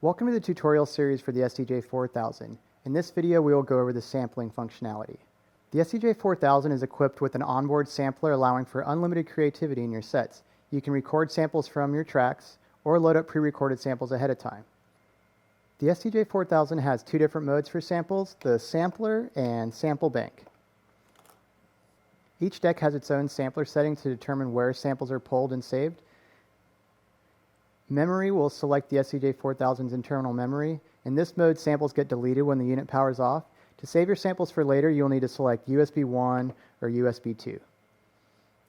Welcome to the tutorial series for the SDJ-4000. In this video, we will go over the sampling functionality. The SDJ-4000 is equipped with an onboard sampler allowing for unlimited creativity in your sets. You can record samples from your tracks or load up pre-recorded samples ahead of time. The SDJ-4000 has two different modes for samples, the sampler and sample bank. Each deck has its own sampler setting to determine where samples are pulled and saved. Memory will select the SDJ-4000's internal memory. In this mode, samples get deleted when the unit powers off. To save your samples for later, you'll need to select USB 1 or USB 2.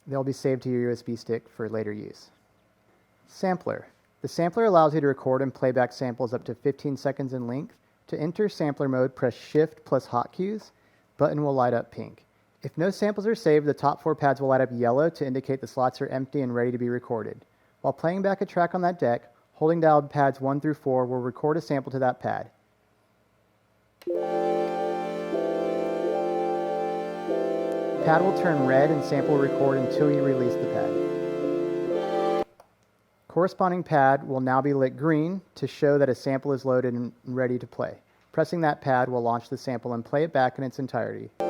They'll be saved to your USB stick for later use. Sampler. The sampler allows you to record and play back samples up to 15 seconds in length. To enter sampler mode, press Shift plus hot cues. Button will light up pink. If no samples are saved, the top 4 pads will light up yellow to indicate the slots are empty and ready to be recorded. While playing back a track on that deck, holding down pads 1 through 4 will record a sample to that pad. Pad will turn red and sample will record until you release the pad. Corresponding pad will now be lit green to show that a sample is loaded and ready to play. Pressing that pad will launch the sample and play it back in its entirety. To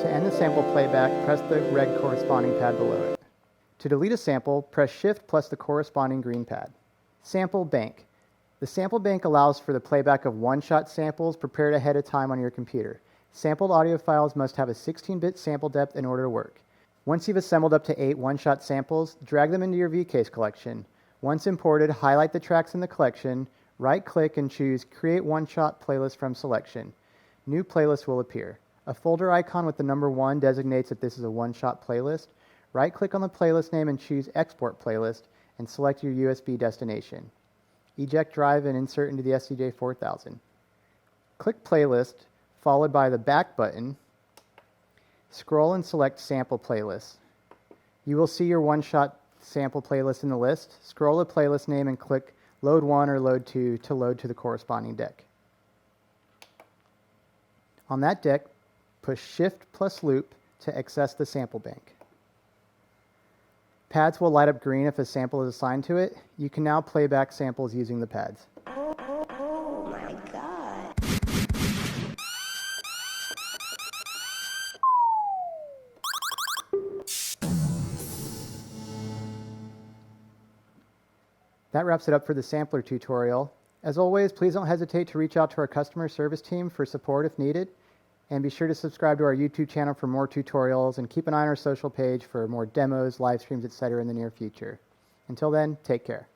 end the sample playback, press the red corresponding pad below it. To delete a sample, press Shift plus the corresponding green pad. Sample bank. The sample bank allows for the playback of one-shot samples prepared ahead of time on your computer. Sampled audio files must have a 16-bit sample depth in order to work. Once you've assembled up to 8 one-shot samples, drag them into your vCase collection. Once imported, highlight the tracks in the collection, right-click and choose Create One-Shot Playlist from Selection. New playlist will appear. A folder icon with the number 1 designates that this is a one-shot playlist. Right-click on the playlist name and choose Export Playlist and select your USB destination. Eject drive and insert into the SDJ-4000. Click Playlist, followed by the back button. Scroll and select Sample Playlist. You will see your one-shot sample playlist in the list. Scroll the playlist name and click Load 1 or Load 2 to load to the corresponding deck. On that deck, push Shift plus Loop to access the sample bank. Pads will light up green if a sample is assigned to it. You can now play back samples using the pads. Oh my God. That wraps it up for the sampler tutorial. As always, please don't hesitate to reach out to our customer service team for support if needed. And be sure to subscribe to our YouTube channel for more tutorials and keep an eye on our social page for more demos, live streams, etc. in the near future. Until then, take care.